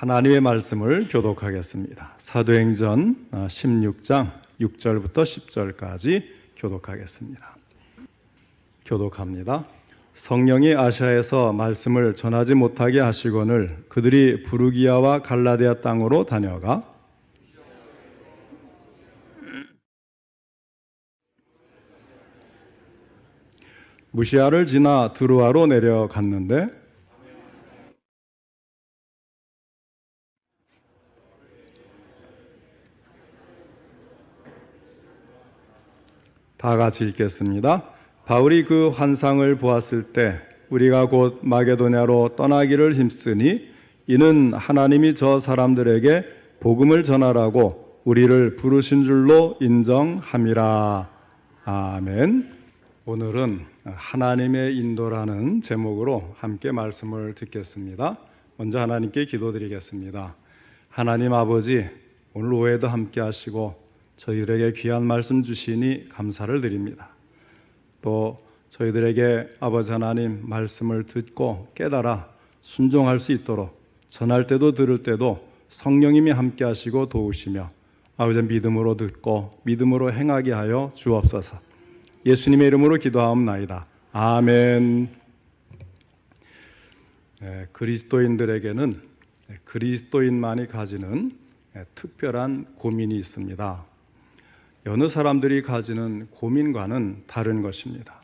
하나님의 말씀을 교독하겠습니다. 사도행전 16장 6절부터 10절까지 교독하겠습니다. 교독합니다. 성령이 아시아에서 말씀을 전하지 못하게 하시거늘 그들이 부르기아와 갈라디아 땅으로 다녀가 무시아를 지나 드루아로 내려갔는데 다 같이 읽겠습니다. 바울이 그 환상을 보았을 때 우리가 곧 마게도냐로 떠나기를 힘쓰니 이는 하나님이 저 사람들에게 복음을 전하라고 우리를 부르신 줄로 인정함이라. 아멘. 오늘은 하나님의 인도라는 제목으로 함께 말씀을 듣겠습니다. 먼저 하나님께 기도드리겠습니다. 하나님 아버지, 오늘 오후에도 함께 하시고 저희들에게 귀한 말씀 주시니 감사를 드립니다. 또 저희들에게 아버지 하나님 말씀을 듣고 깨달아 순종할 수 있도록 전할 때도 들을 때도 성령님이 함께 하시고 도우시며 아버지 믿음으로 듣고 믿음으로 행하게 하여 주옵소서. 예수님의 이름으로 기도하옵나이다. 아멘. 그리스도인들에게는 그리스도인만이 가지는 특별한 고민이 있습니다. 여느 사람들이 가지는 고민과는 다른 것입니다.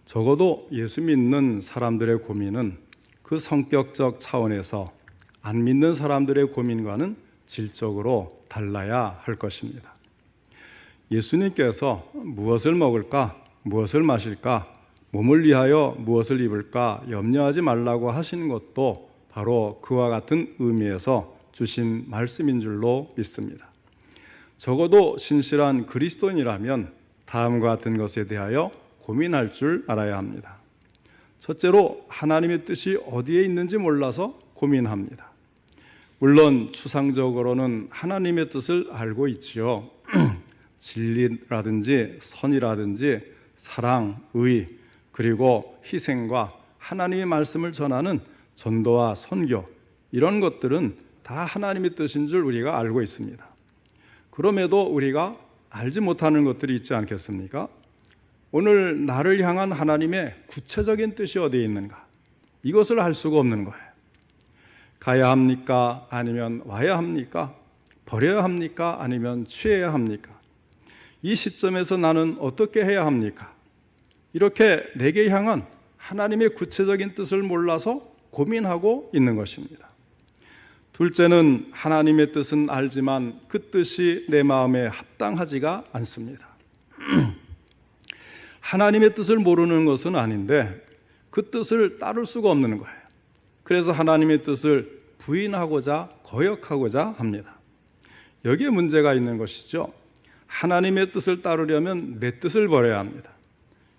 적어도 예수 믿는 사람들의 고민은 그 성격적 차원에서 안 믿는 사람들의 고민과는 질적으로 달라야 할 것입니다. 예수님께서 무엇을 먹을까, 무엇을 마실까, 몸을 위하여 무엇을 입을까 염려하지 말라고 하신 것도 바로 그와 같은 의미에서 주신 말씀인 줄로 믿습니다. 적어도 신실한 그리스도인이라면 다음과 같은 것에 대하여 고민할 줄 알아야 합니다. 첫째로 하나님의 뜻이 어디에 있는지 몰라서 고민합니다. 물론 추상적으로는 하나님의 뜻을 알고 있지요. 진리라든지 선이라든지 사랑, 의, 그리고 희생과 하나님의 말씀을 전하는 전도와 선교, 이런 것들은 다 하나님의 뜻인 줄 우리가 알고 있습니다. 그럼에도 우리가 알지 못하는 것들이 있지 않겠습니까? 오늘 나를 향한 하나님의 구체적인 뜻이 어디에 있는가? 이것을 알 수가 없는 거예요. 가야 합니까? 아니면 와야 합니까? 버려야 합니까? 아니면 취해야 합니까? 이 시점에서 나는 어떻게 해야 합니까? 이렇게 내게 향한 하나님의 구체적인 뜻을 몰라서 고민하고 있는 것입니다. 둘째는 하나님의 뜻은 알지만 그 뜻이 내 마음에 합당하지가 않습니다. 하나님의 뜻을 모르는 것은 아닌데 그 뜻을 따를 수가 없는 거예요. 그래서 하나님의 뜻을 부인하고자 거역하고자 합니다. 여기에 문제가 있는 것이죠. 하나님의 뜻을 따르려면 내 뜻을 버려야 합니다.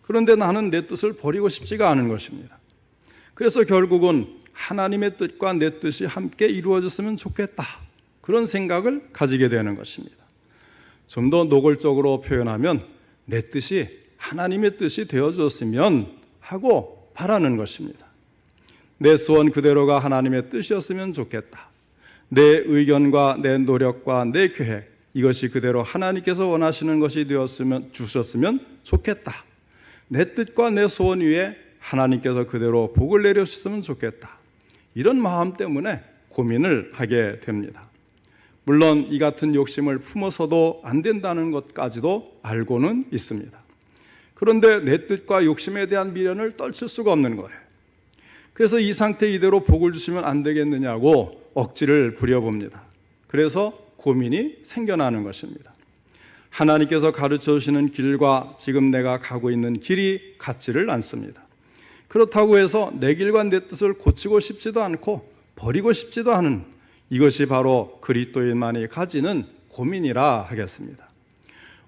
그런데 나는 내 뜻을 버리고 싶지가 않은 것입니다. 그래서 결국은 하나님의 뜻과 내 뜻이 함께 이루어졌으면 좋겠다, 그런 생각을 가지게 되는 것입니다. 좀 더 노골적으로 표현하면 내 뜻이 하나님의 뜻이 되어줬으면 하고 바라는 것입니다. 내 소원 그대로가 하나님의 뜻이었으면 좋겠다. 내 의견과 내 노력과 내 계획, 이것이 그대로 하나님께서 원하시는 것이 주셨으면 좋겠다. 내 뜻과 내 소원 위에 하나님께서 그대로 복을 내려주셨으면 좋겠다. 이런 마음 때문에 고민을 하게 됩니다. 물론 이 같은 욕심을 품어서도 안 된다는 것까지도 알고는 있습니다. 그런데 내 뜻과 욕심에 대한 미련을 떨칠 수가 없는 거예요. 그래서 이 상태 이대로 복을 주시면 안 되겠느냐고 억지를 부려봅니다. 그래서 고민이 생겨나는 것입니다. 하나님께서 가르쳐 주시는 길과 지금 내가 가고 있는 길이 같지를 않습니다. 그렇다고 해서 내 길과 내 뜻을 고치고 싶지도 않고 버리고 싶지도 않은, 이것이 바로 그리스도인만이 가지는 고민이라 하겠습니다.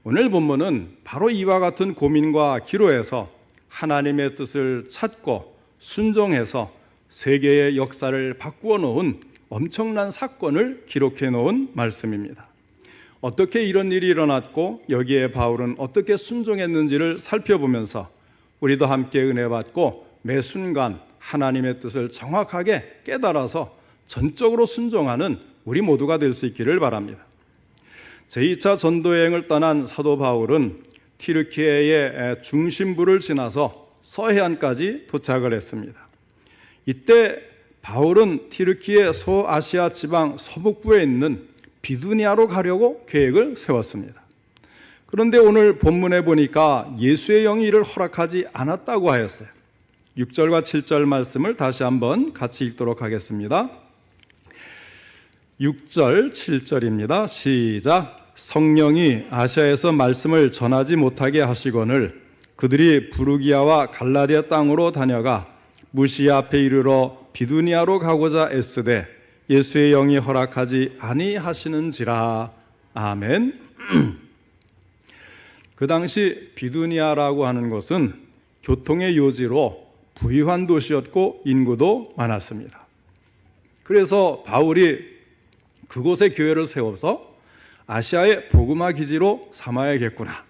오늘 본문은 바로 이와 같은 고민과 기로에서 하나님의 뜻을 찾고 순종해서 세계의 역사를 바꾸어 놓은 엄청난 사건을 기록해 놓은 말씀입니다. 어떻게 이런 일이 일어났고 여기에 바울은 어떻게 순종했는지를 살펴보면서 우리도 함께 은혜 받고 매 순간 하나님의 뜻을 정확하게 깨달아서 전적으로 순종하는 우리 모두가 될 수 있기를 바랍니다. 제2차 전도여행을 떠난 사도 바울은 튀르키예의 중심부를 지나서 서해안까지 도착을 했습니다. 이때 바울은 튀르키예 소아시아 지방 서북부에 있는 비두니아로 가려고 계획을 세웠습니다. 그런데 오늘 본문에 보니까 예수의 영이 이를 허락하지 않았다고 하였어요. 6절과 7절 말씀을 다시 한번 같이 읽도록 하겠습니다. 6절, 7절입니다. 시작. 성령이 아시아에서 말씀을 전하지 못하게 하시거늘 그들이 부르기아와 갈라디아 땅으로 다녀가 무시아 앞에 이르러 비두니아로 가고자 애쓰되 예수의 영이 허락하지 아니하시는지라. 아멘. 그 당시 비두니아라고 하는 것은 교통의 요지로 부유한 도시였고 인구도 많았습니다. 그래서 바울이 그곳에 교회를 세워서 아시아의 복음화 기지로 삼아야겠구나,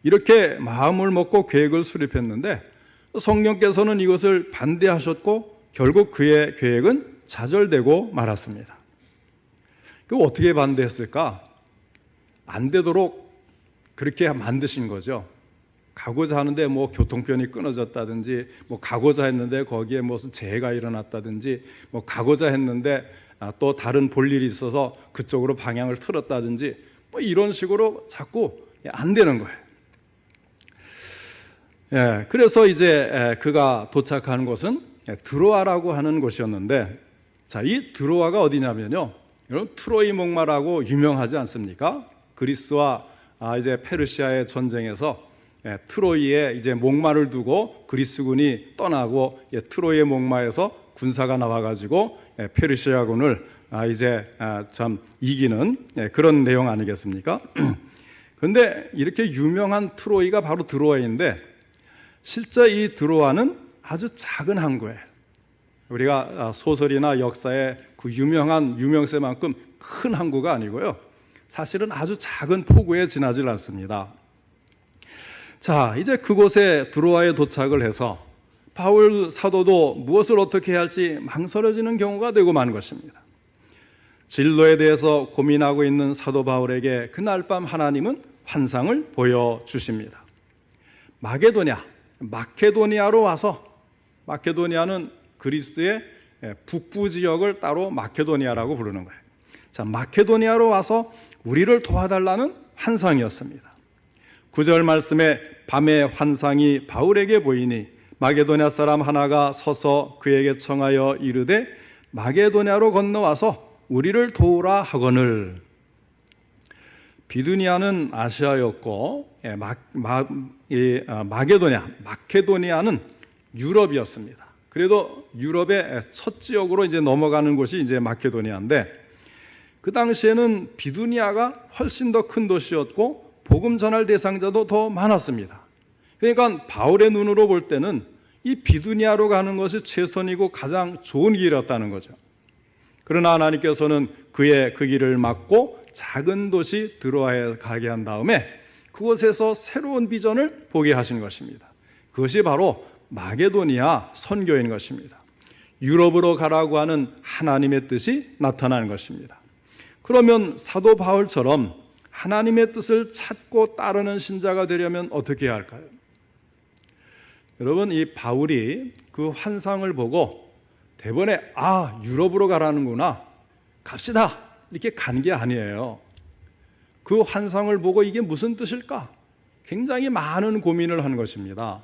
이렇게 마음을 먹고 계획을 수립했는데 성령께서는 이것을 반대하셨고 결국 그의 계획은 좌절되고 말았습니다. 그 어떻게 반대했을까? 안 되도록 그렇게 만드신 거죠. 가고자 하는데 뭐 교통편이 끊어졌다든지, 뭐 가고자 했는데 거기에 무슨 재해가 일어났다든지, 뭐 가고자 했는데 또 다른 볼일이 있어서 그쪽으로 방향을 틀었다든지, 뭐 이런 식으로 자꾸 안 되는 거예요. 예, 그래서 이제 그가 도착한 곳은 드로아라고 하는 곳이었는데, 자, 이 드로아가 어디냐면요, 여러분 트로이 목마라고 유명하지 않습니까? 그리스와 이제 페르시아의 전쟁에서 트로이에 이제 목마를 두고 그리스군이 떠나고 트로이의 목마에서 군사가 나와가지고 페르시아군을 이제 참 이기는 그런 내용 아니겠습니까? 그런데 이렇게 유명한 트로이가 바로 드로아인데, 실제 이 드로아는 아주 작은 항구예요. 우리가 소설이나 역사의 그 유명한 유명세만큼 큰 항구가 아니고요, 사실은 아주 작은 포구에 지나질 않습니다. 자, 이제 그곳에 드로아에 도착을 해서 바울 사도도 무엇을 어떻게 해야 할지 망설여지는 경우가 되고 만 것입니다. 진로에 대해서 고민하고 있는 사도 바울에게 그날 밤 하나님은 환상을 보여주십니다. 마케도니아로 와서, 마케도니아는 그리스의 북부 지역을 따로 마케도니아라고 부르는 거예요. 자, 마케도니아로 와서 우리를 도와달라는 환상이었습니다. 9절 말씀에 밤에 환상이 바울에게 보이니 마게도냐 사람 하나가 서서 그에게 청하여 이르되 마게도냐로 건너와서 우리를 도우라 하거늘. 비두니아는 아시아였고 마케도니아는 유럽이었습니다. 그래도 유럽의 첫 지역으로 이제 넘어가는 곳이 이제 마케도니아인데, 그 당시에는 비두니아가 훨씬 더 큰 도시였고 복음 전할 대상자도 더 많았습니다. 그러니까 바울의 눈으로 볼 때는 이 비두니아로 가는 것이 최선이고 가장 좋은 길이었다는 거죠. 그러나 하나님께서는 그의 그 길을 막고 작은 도시 드로아에 가게 한 다음에 그곳에서 새로운 비전을 보게 하신 것입니다. 그것이 바로 마게도니아 선교인 것입니다. 유럽으로 가라고 하는 하나님의 뜻이 나타나는 것입니다. 그러면 사도 바울처럼 하나님의 뜻을 찾고 따르는 신자가 되려면 어떻게 해야 할까요? 여러분, 이 바울이 그 환상을 보고 대번에 유럽으로 가라는구나, 갑시다, 이렇게 간 게 아니에요. 그 환상을 보고 이게 무슨 뜻일까? 굉장히 많은 고민을 한 것입니다.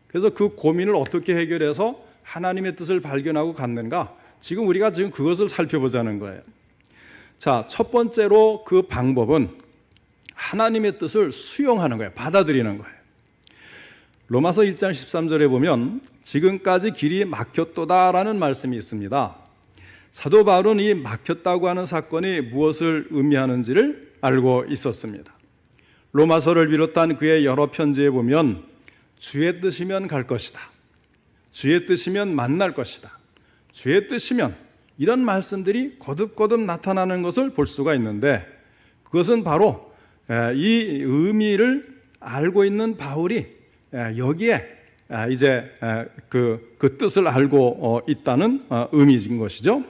그래서 그 고민을 어떻게 해결해서 하나님의 뜻을 발견하고 갔는가? 지금 우리가 그것을 살펴보자는 거예요. 자, 첫 번째로 그 방법은 하나님의 뜻을 수용하는 거예요. 받아들이는 거예요. 로마서 1장 13절에 보면 지금까지 길이 막혔도다라는 말씀이 있습니다. 사도 바울은 이 막혔다고 하는 사건이 무엇을 의미하는지를 알고 있었습니다. 로마서를 비롯한 그의 여러 편지에 보면 주의 뜻이면 갈 것이다, 주의 뜻이면 만날 것이다, 주의 뜻이면, 이런 말씀들이 거듭거듭 나타나는 것을 볼 수가 있는데, 그것은 바로 이 의미를 알고 있는 바울이 여기에 이제 그 뜻을 알고 있다는 의미인 것이죠.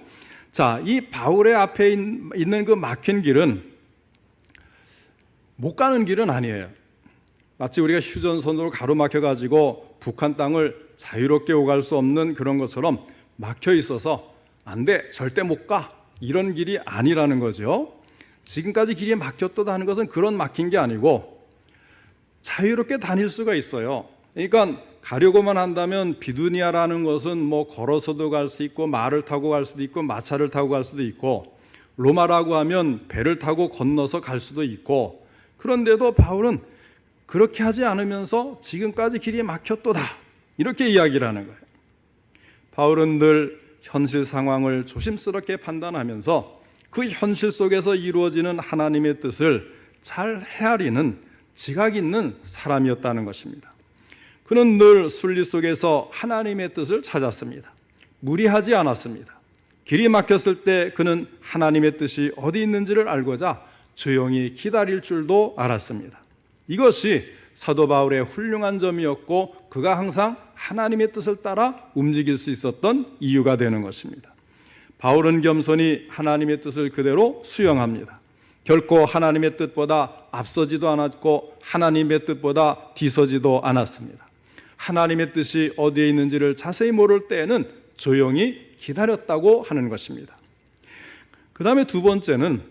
자, 이 바울의 앞에 있는 그 막힌 길은 못 가는 길은 아니에요. 마치 우리가 휴전선으로 가로막혀가지고 북한 땅을 자유롭게 오갈 수 없는 그런 것처럼 막혀 있어서 안 돼, 절대 못 가, 이런 길이 아니라는 거죠. 지금까지 길이 막혔다는 것은 그런 막힌 게 아니고 자유롭게 다닐 수가 있어요. 그러니까 가려고만 한다면 비두니아라는 것은 뭐 걸어서도 갈 수 있고 말을 타고 갈 수도 있고 마차를 타고 갈 수도 있고 로마라고 하면 배를 타고 건너서 갈 수도 있고, 그런데도 바울은 그렇게 하지 않으면서 지금까지 길이 막혔도다 이렇게 이야기를 하는 거예요. 바울은 늘 현실 상황을 조심스럽게 판단하면서 그 현실 속에서 이루어지는 하나님의 뜻을 잘 헤아리는 지각 있는 사람이었다는 것입니다. 그는 늘 순리 속에서 하나님의 뜻을 찾았습니다. 무리하지 않았습니다. 길이 막혔을 때 그는 하나님의 뜻이 어디 있는지를 알고자 조용히 기다릴 줄도 알았습니다. 이것이 사도 바울의 훌륭한 점이었고 그가 항상 하나님의 뜻을 따라 움직일 수 있었던 이유가 되는 것입니다. 바울은 겸손히 하나님의 뜻을 그대로 수용합니다. 결코 하나님의 뜻보다 앞서지도 않았고 하나님의 뜻보다 뒤서지도 않았습니다. 하나님의 뜻이 어디에 있는지를 자세히 모를 때에는 조용히 기다렸다고 하는 것입니다. 그 다음에 두 번째는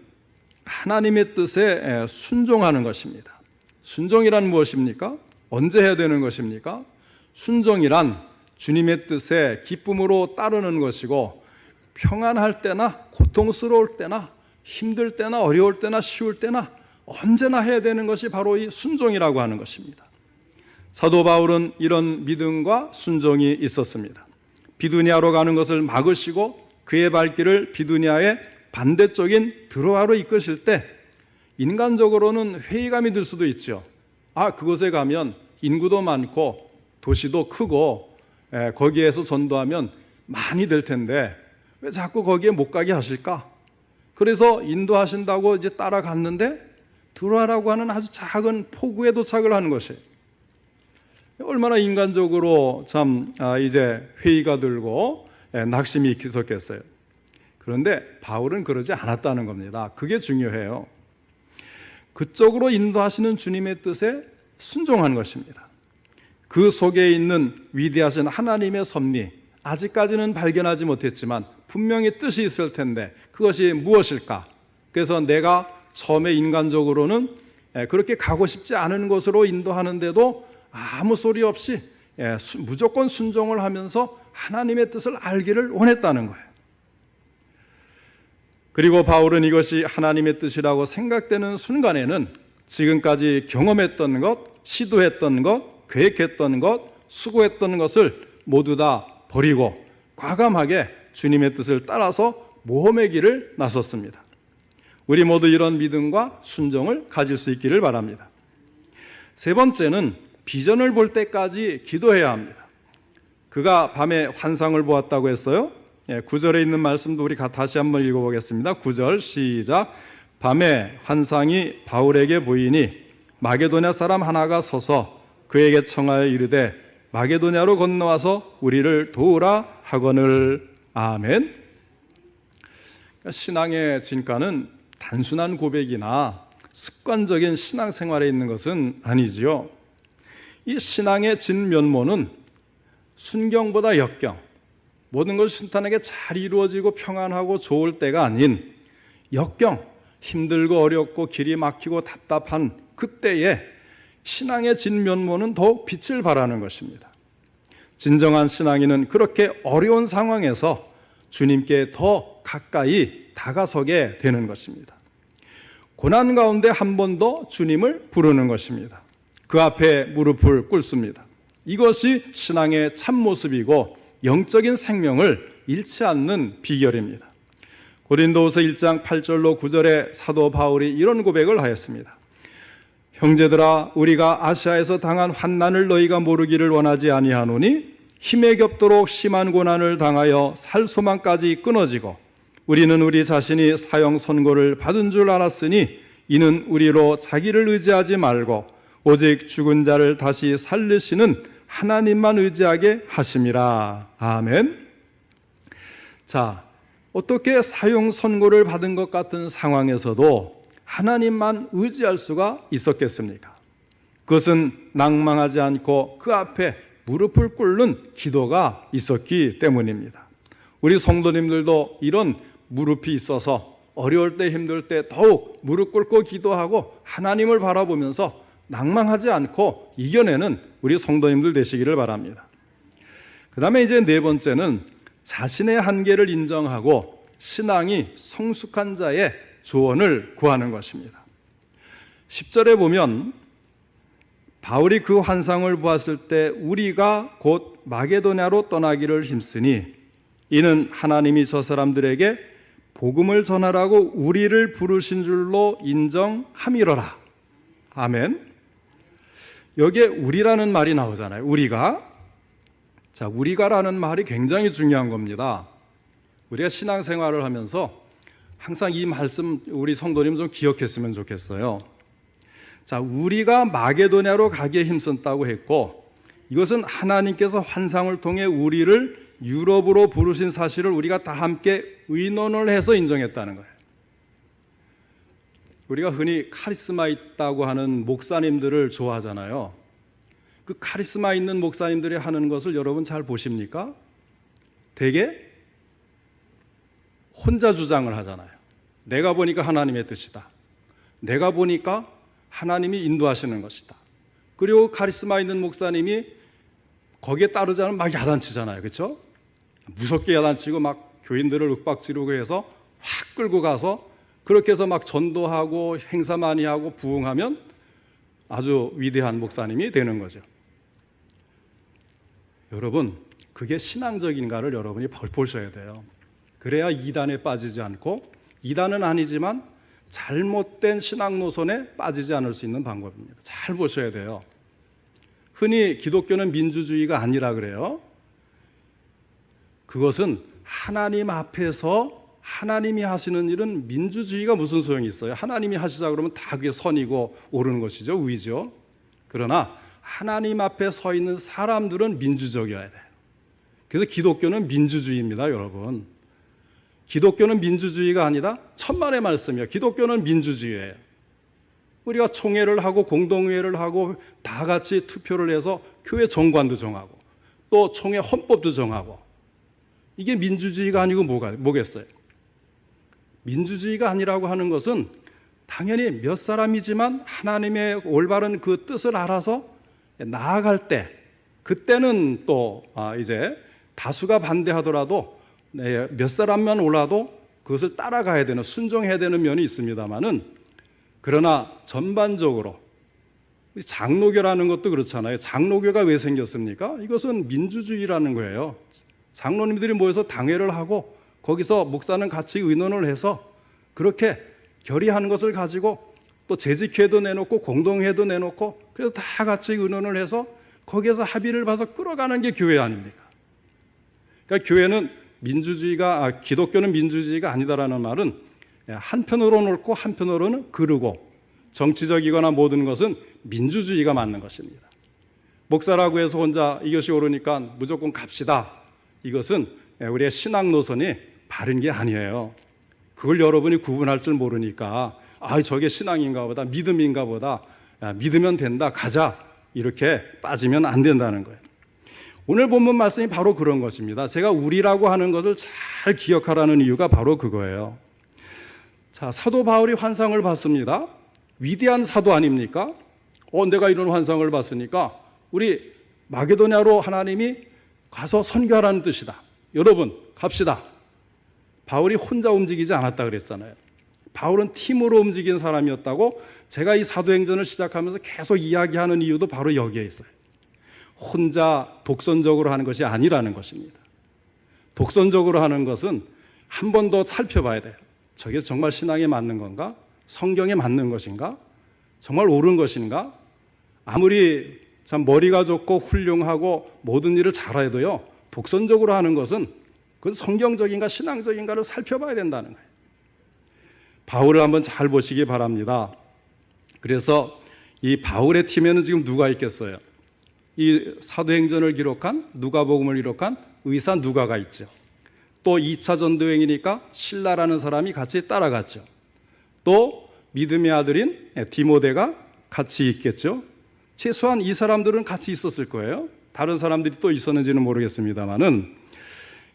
하나님의 뜻에 순종하는 것입니다. 순종이란 무엇입니까? 언제 해야 되는 것입니까? 순종이란 주님의 뜻에 기쁨으로 따르는 것이고 평안할 때나 고통스러울 때나 힘들 때나 어려울 때나 쉬울 때나 언제나 해야 되는 것이 바로 이 순종이라고 하는 것입니다. 사도 바울은 이런 믿음과 순종이 있었습니다. 비두니아로 가는 것을 막으시고 그의 발길을 비두니아의 반대쪽인 드로아로 이끄실 때 인간적으로는 회의감이 들 수도 있죠. 그곳에 가면 인구도 많고 도시도 크고 거기에서 전도하면 많이 될 텐데 왜 자꾸 거기에 못 가게 하실까? 그래서 인도하신다고 이제 따라갔는데 드로아라고 하는 아주 작은 포구에 도착을 하는 것이에요. 얼마나 인간적으로 참 이제 회의가 들고 낙심이 있었겠어요. 그런데 바울은 그러지 않았다는 겁니다. 그게 중요해요. 그쪽으로 인도하시는 주님의 뜻에 순종한 것입니다. 그 속에 있는 위대하신 하나님의 섭리, 아직까지는 발견하지 못했지만 분명히 뜻이 있을 텐데 그것이 무엇일까? 그래서 내가 처음에 인간적으로는 그렇게 가고 싶지 않은 곳으로 인도하는데도 아무 소리 없이 무조건 순종을 하면서 하나님의 뜻을 알기를 원했다는 거예요. 그리고 바울은 이것이 하나님의 뜻이라고 생각되는 순간에는 지금까지 경험했던 것, 시도했던 것, 계획했던 것, 수고했던 것을 모두 다 버리고 과감하게 주님의 뜻을 따라서 모험의 길을 나섰습니다. 우리 모두 이런 믿음과 순종을 가질 수 있기를 바랍니다. 세 번째는 비전을 볼 때까지 기도해야 합니다. 그가 밤에 환상을 보았다고 했어요. 9절에 있는 말씀도 우리 다시 한번 읽어보겠습니다. 9절 시작. 밤에 환상이 바울에게 보이니 마게도냐 사람 하나가 서서 그에게 청하여 이르되 마게도냐로 건너와서 우리를 도우라 하거늘. 아멘. 신앙의 진가는 단순한 고백이나 습관적인 신앙생활에 있는 것은 아니지요. 이 신앙의 진면모는 순경보다 역경, 모든 것이 순탄하게 잘 이루어지고 평안하고 좋을 때가 아닌 역경, 힘들고 어렵고 길이 막히고 답답한 그때에 신앙의 진면모는 더욱 빛을 발하는 것입니다. 진정한 신앙인은 그렇게 어려운 상황에서 주님께 더 가까이 다가서게 되는 것입니다. 고난 가운데 한 번 더 주님을 부르는 것입니다. 그 앞에 무릎을 꿇습니다. 이것이 신앙의 참모습이고 영적인 생명을 잃지 않는 비결입니다. 고린도후서 1장 8절로 9절에 사도 바울이 이런 고백을 하였습니다. 형제들아, 우리가 아시아에서 당한 환난을 너희가 모르기를 원하지 아니하노니 힘에 겹도록 심한 고난을 당하여 살 소망까지 끊어지고 우리는 우리 자신이 사형 선고를 받은 줄 알았으니 이는 우리로 자기를 의지하지 말고 오직 죽은 자를 다시 살리시는 하나님만 의지하게 하심이라. 아멘. 자, 어떻게 사형 선고를 받은 것 같은 상황에서도 하나님만 의지할 수가 있었겠습니까? 그것은 낭망하지 않고 그 앞에 무릎을 꿇는 기도가 있었기 때문입니다. 우리 성도님들도 이런 무릎이 있어서 어려울 때 힘들 때 더욱 무릎 꿇고 기도하고 하나님을 바라보면서 낭망하지 않고 이겨내는 우리 성도님들 되시기를 바랍니다. 그 다음에 이제 네 번째는 자신의 한계를 인정하고 신앙이 성숙한 자의 조언을 구하는 것입니다. 10절에 보면 바울이 그 환상을 보았을 때 우리가 곧 마게도냐로 떠나기를 힘쓰니 이는 하나님이 저 사람들에게 복음을 전하라고 우리를 부르신 줄로 인정함이로라. 아멘. 여기에 우리라는 말이 나오잖아요. 우리가. 자, 우리가라는 말이 굉장히 중요한 겁니다. 우리가 신앙생활을 하면서 항상 이 말씀 우리 성도님 좀 기억했으면 좋겠어요. 자, 우리가 마게도냐로 가기에 힘썼다고 했고 이것은 하나님께서 환상을 통해 우리를 유럽으로 부르신 사실을 우리가 다 함께 의논을 해서 인정했다는 거예요. 우리가 흔히 카리스마 있다고 하는 목사님들을 좋아하잖아요. 그 카리스마 있는 목사님들이 하는 것을 여러분 잘 보십니까? 되게 혼자 주장을 하잖아요. 내가 보니까 하나님의 뜻이다. 내가 보니까 하나님이 인도하시는 것이다. 그리고 카리스마 있는 목사님이 거기에 따르지 않으면 막 야단치잖아요. 그렇죠? 무섭게 야단치고 막 교인들을 윽박지르고 해서 확 끌고 가서 그렇게 해서 막 전도하고 행사 많이 하고 부흥하면 아주 위대한 목사님이 되는 거죠. 여러분, 그게 신앙적인가를 여러분이 보셔야 돼요. 그래야 이단에 빠지지 않고, 이단은 아니지만 잘못된 신앙 노선에 빠지지 않을 수 있는 방법입니다. 잘 보셔야 돼요. 흔히 기독교는 민주주의가 아니라 그래요. 그것은 하나님 앞에서 하나님이 하시는 일은 민주주의가 무슨 소용이 있어요? 하나님이 하시자 그러면 다 그게 선이고 옳은 것이죠, 의죠. 그러나 하나님 앞에 서 있는 사람들은 민주적이어야 돼요. 그래서 기독교는 민주주의입니다, 여러분. 기독교는 민주주의가 아니라 천만의 말씀이에요. 기독교는 민주주의예요. 우리가 총회를 하고 공동회의를 하고 다 같이 투표를 해서 교회 정관도 정하고 또 총회 헌법도 정하고 이게 민주주의가 아니고 뭐겠어요? 민주주의가 아니라고 하는 것은 당연히 몇 사람이지만 하나님의 올바른 그 뜻을 알아서 나아갈 때 그때는 또 이제 다수가 반대하더라도 몇 사람만 올라도 그것을 따라가야 되는 순종해야 되는 면이 있습니다만은 그러나 전반적으로 장로교라는 것도 그렇잖아요. 장로교가 왜 생겼습니까? 이것은 민주주의라는 거예요. 장로님들이 모여서 당회를 하고 거기서 목사는 같이 의논을 해서 그렇게 결의한 것을 가지고 또 재직회도 내놓고 공동회도 내놓고 그래서 다 같이 의논을 해서 거기에서 합의를 봐서 끌어가는 게 교회 아닙니까? 그러니까 교회는 기독교는 민주주의가 아니다라는 말은 한편으로는 옳고 한편으로는 그르고 정치적이거나 모든 것은 민주주의가 맞는 것입니다. 목사라고 해서 혼자 이것이 옳으니까 무조건 갑시다. 이것은 우리의 신앙 노선이 바른 게 아니에요. 그걸 여러분이 구분할 줄 모르니까 저게 신앙인가 보다, 믿음인가 보다, 믿으면 된다, 가자 이렇게 빠지면 안 된다는 거예요. 오늘 본문 말씀이 바로 그런 것입니다. 제가 우리라고 하는 것을 잘 기억하라는 이유가 바로 그거예요. 자, 사도 바울이 환상을 봤습니다. 위대한 사도 아닙니까? 내가 이런 환상을 봤으니까 우리 마게도냐로 하나님이 가서 선교하라는 뜻이다. 여러분 갑시다. 바울이 혼자 움직이지 않았다 그랬잖아요. 바울은 팀으로 움직인 사람이었다고 제가 이 사도행전을 시작하면서 계속 이야기하는 이유도 바로 여기에 있어요. 혼자 독선적으로 하는 것이 아니라는 것입니다. 독선적으로 하는 것은 한 번 더 살펴봐야 돼요. 저게 정말 신앙에 맞는 건가? 성경에 맞는 것인가? 정말 옳은 것인가? 아무리 참 머리가 좋고 훌륭하고 모든 일을 잘해도요, 독선적으로 하는 것은 그건 성경적인가 신앙적인가를 살펴봐야 된다는 거예요. 바울을 한번 잘 보시기 바랍니다. 그래서 이 바울의 팀에는 지금 누가 있겠어요? 이 사도행전을 기록한 누가복음을 기록한 의사 누가가 있죠. 또 2차 전도여행이니까 실라라는 사람이 같이 따라갔죠. 또 믿음의 아들인 디모데가 같이 있겠죠. 최소한 이 사람들은 같이 있었을 거예요. 다른 사람들이 또 있었는지는 모르겠습니다만은,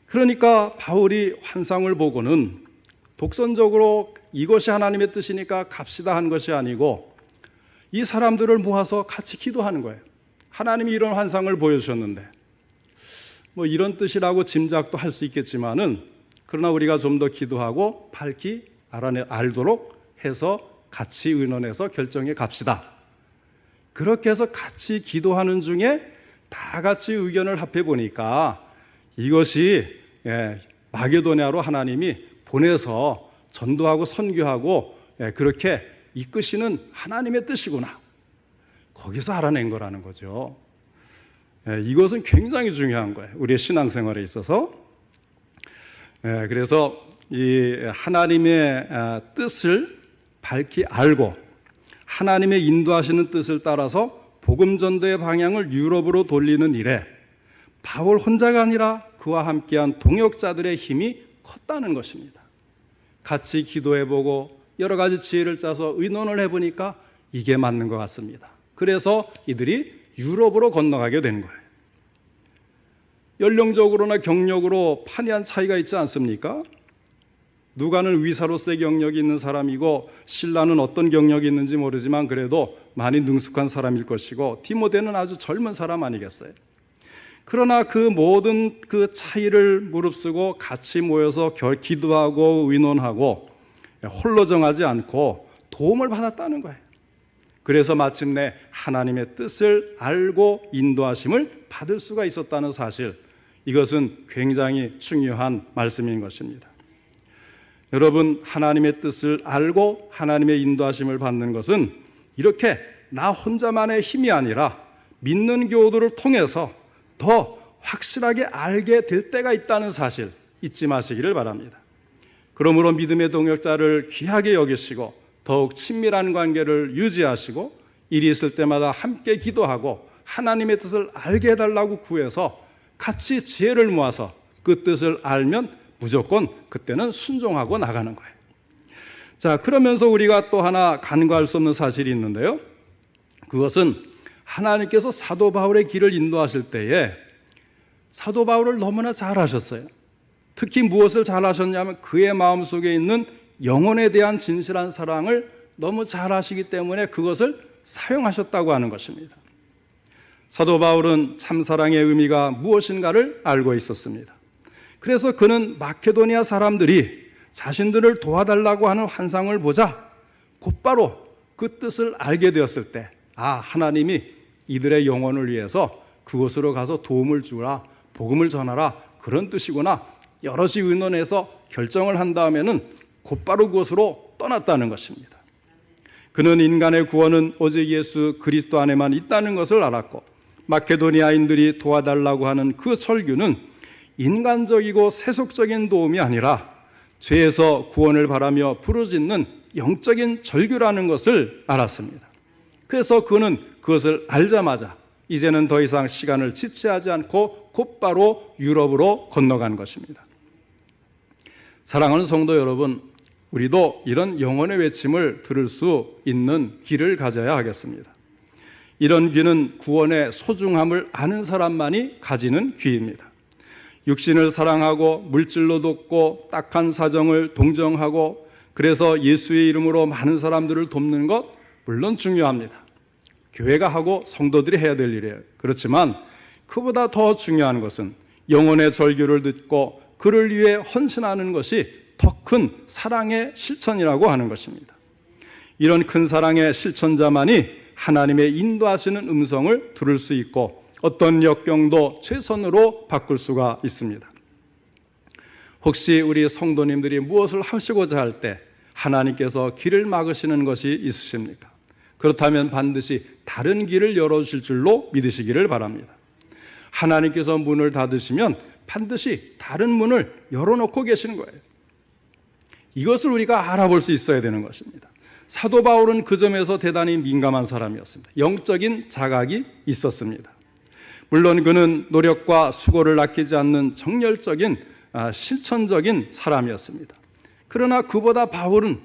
그러니까 바울이 환상을 보고는 독선적으로 이것이 하나님의 뜻이니까 갑시다 한 것이 아니고 이 사람들을 모아서 같이 기도하는 거예요. 하나님이 이런 환상을 보여주셨는데 뭐 이런 뜻이라고 짐작도 할 수 있겠지만은, 그러나 우리가 좀 더 기도하고 밝히 알도록 해서 같이 의논해서 결정해 갑시다. 그렇게 해서 같이 기도하는 중에 다 같이 의견을 합해 보니까 이것이 마게도냐로 하나님이 보내서 전도하고 선교하고 그렇게 이끄시는 하나님의 뜻이구나. 거기서 알아낸 거라는 거죠. 이것은 굉장히 중요한 거예요. 우리의 신앙생활에 있어서. 그래서 이 하나님의 뜻을 밝히 알고 하나님의 인도하시는 뜻을 따라서 복음 전도의 방향을 유럽으로 돌리는 일에 바울 혼자가 아니라 그와 함께한 동역자들의 힘이 컸다는 것입니다. 같이 기도해보고 여러 가지 지혜를 짜서 의논을 해보니까 이게 맞는 것 같습니다. 그래서 이들이 유럽으로 건너가게 된 거예요. 연령적으로나 경력으로 판이한 차이가 있지 않습니까? 누가는 위사로서의 경력이 있는 사람이고 실라는 어떤 경력이 있는지 모르지만 그래도 많이 능숙한 사람일 것이고 디모데는 아주 젊은 사람 아니겠어요? 그러나 그 모든 그 차이를 무릅쓰고 같이 모여서 기도하고 의논하고 홀로 정하지 않고 도움을 받았다는 거예요. 그래서 마침내 하나님의 뜻을 알고 인도하심을 받을 수가 있었다는 사실, 이것은 굉장히 중요한 말씀인 것입니다. 여러분, 하나님의 뜻을 알고 하나님의 인도하심을 받는 것은 이렇게 나 혼자만의 힘이 아니라 믿는 교우들을 통해서 더 확실하게 알게 될 때가 있다는 사실 잊지 마시기를 바랍니다. 그러므로 믿음의 동역자를 귀하게 여기시고 더욱 친밀한 관계를 유지하시고 일이 있을 때마다 함께 기도하고 하나님의 뜻을 알게 해달라고 구해서 같이 지혜를 모아서 그 뜻을 알면 무조건 그때는 순종하고 나가는 거예요. 자, 그러면서 우리가 또 하나 간과할 수 없는 사실이 있는데요. 그것은 하나님께서 사도 바울의 길을 인도하실 때에 사도 바울을 너무나 잘하셨어요. 특히 무엇을 잘하셨냐면 그의 마음속에 있는 영혼에 대한 진실한 사랑을 너무 잘하시기 때문에 그것을 사용하셨다고 하는 것입니다. 사도 바울은 참사랑의 의미가 무엇인가를 알고 있었습니다. 그래서 그는 마케도니아 사람들이 자신들을 도와달라고 하는 환상을 보자 곧바로 그 뜻을 알게 되었을 때, 하나님이 이들의 영혼을 위해서 그곳으로 가서 도움을 주라, 복음을 전하라, 그런 뜻이구나. 여럿이 의논해서 결정을 한 다음에는 곧바로 그곳으로 떠났다는 것입니다. 그는 인간의 구원은 오직 예수 그리스도 안에만 있다는 것을 알았고, 마케도니아인들이 도와달라고 하는 그 설교는 인간적이고 세속적인 도움이 아니라 죄에서 구원을 바라며 부르짖는 영적인 절규라는 것을 알았습니다. 그래서 그는 그것을 알자마자 이제는 더 이상 시간을 지체하지 않고 곧바로 유럽으로 건너간 것입니다. 사랑하는 성도 여러분, 우리도 이런 영혼의 외침을 들을 수 있는 귀를 가져야 하겠습니다. 이런 귀는 구원의 소중함을 아는 사람만이 가지는 귀입니다. 육신을 사랑하고 물질로 돕고 딱한 사정을 동정하고 그래서 예수의 이름으로 많은 사람들을 돕는 것 물론 중요합니다. 교회가 하고 성도들이 해야 될 일이에요. 그렇지만 그보다 더 중요한 것은 영혼의 절규를 듣고 그를 위해 헌신하는 것이 더 큰 사랑의 실천이라고 하는 것입니다. 이런 큰 사랑의 실천자만이 하나님의 인도하시는 음성을 들을 수 있고 어떤 역경도 최선으로 바꿀 수가 있습니다. 혹시 우리 성도님들이 무엇을 하시고자 할 때 하나님께서 길을 막으시는 것이 있으십니까? 그렇다면 반드시 다른 길을 열어주실 줄로 믿으시기를 바랍니다. 하나님께서 문을 닫으시면 반드시 다른 문을 열어놓고 계시는 거예요. 이것을 우리가 알아볼 수 있어야 되는 것입니다. 사도 바울은 그 점에서 대단히 민감한 사람이었습니다. 영적인 자각이 있었습니다. 물론 그는 노력과 수고를 아끼지 않는 정열적인 실천적인 사람이었습니다. 그러나 그보다 바울은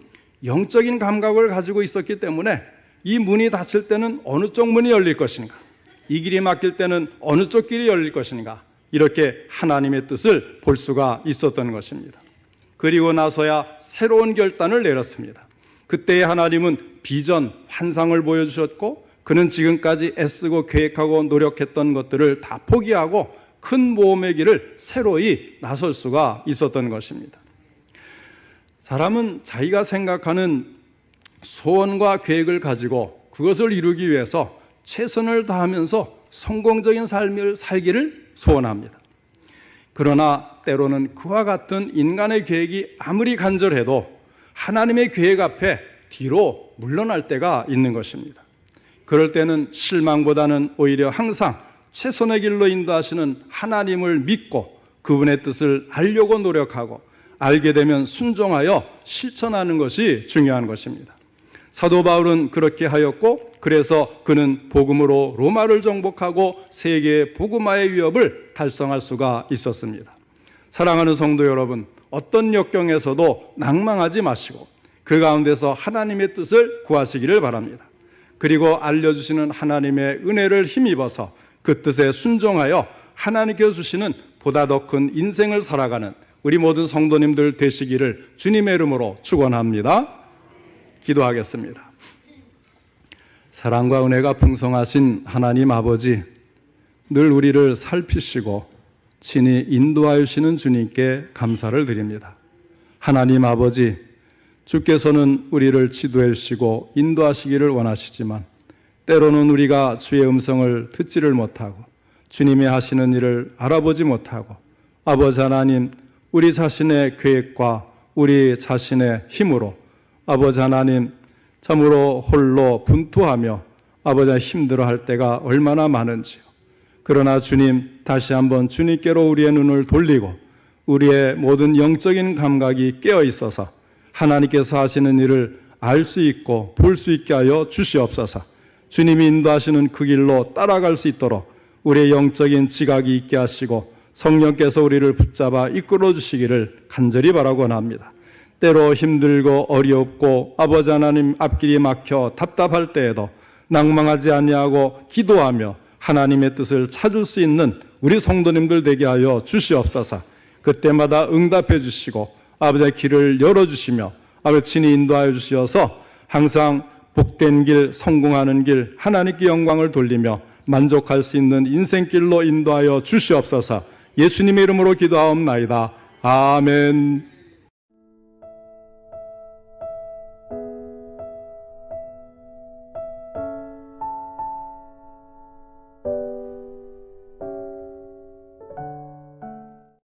영적인 감각을 가지고 있었기 때문에 이 문이 닫힐 때는 어느 쪽 문이 열릴 것인가, 이 길이 막힐 때는 어느 쪽 길이 열릴 것인가, 이렇게 하나님의 뜻을 볼 수가 있었던 것입니다. 그리고 나서야 새로운 결단을 내렸습니다. 그때 하나님은 비전, 환상을 보여주셨고 그는 지금까지 애쓰고 계획하고 노력했던 것들을 다 포기하고 큰 모험의 길을 새로이 나설 수가 있었던 것입니다. 사람은 자기가 생각하는 소원과 계획을 가지고 그것을 이루기 위해서 최선을 다하면서 성공적인 삶을 살기를 소원합니다. 그러나 때로는 그와 같은 인간의 계획이 아무리 간절해도 하나님의 계획 앞에 뒤로 물러날 때가 있는 것입니다. 그럴 때는 실망보다는 오히려 항상 최선의 길로 인도하시는 하나님을 믿고 그분의 뜻을 알려고 노력하고 알게 되면 순종하여 실천하는 것이 중요한 것입니다. 사도 바울은 그렇게 하였고 그래서 그는 복음으로 로마를 정복하고 세계의 복음화의 위협을 달성할 수가 있었습니다. 사랑하는 성도 여러분, 어떤 역경에서도 낭망하지 마시고 그 가운데서 하나님의 뜻을 구하시기를 바랍니다. 그리고 알려주시는 하나님의 은혜를 힘입어서 그 뜻에 순종하여 하나님께서 주시는 보다 더 큰 인생을 살아가는 우리 모든 성도님들 되시기를 주님의 이름으로 축원합니다. 기도하겠습니다. 사랑과 은혜가 풍성하신 하나님 아버지, 늘 우리를 살피시고 친히 인도하여 주시는 주님께 감사를 드립니다. 하나님 아버지, 주께서는 우리를 지도해 주시고 인도하시기를 원하시지만 때로는 우리가 주의 음성을 듣지를 못하고 주님이 하시는 일을 알아보지 못하고 아버지 하나님, 우리 자신의 계획과 우리 자신의 힘으로 아버지 하나님 참으로 홀로 분투하며 아버지가 힘들어할 때가 얼마나 많은지요. 그러나 주님, 다시 한번 주님께로 우리의 눈을 돌리고 우리의 모든 영적인 감각이 깨어 있어서 하나님께서 하시는 일을 알 수 있고 볼 수 있게 하여 주시옵소서. 주님이 인도하시는 그 길로 따라갈 수 있도록 우리의 영적인 지각이 있게 하시고 성령께서 우리를 붙잡아 이끌어 주시기를 간절히 바라고 합니다. 때로 힘들고 어렵고 아버지 하나님 앞길이 막혀 답답할 때에도 낭망하지 아니하고 기도하며 하나님의 뜻을 찾을 수 있는 우리 성도님들 되게 하여 주시옵소서. 그때마다 응답해 주시고 아버지의 길을 열어주시며 아버지 친히 인도하여 주시어서 항상 복된 길, 성공하는 길, 하나님께 영광을 돌리며 만족할 수 있는 인생길로 인도하여 주시옵소서. 예수님의 이름으로 기도하옵나이다. 아멘.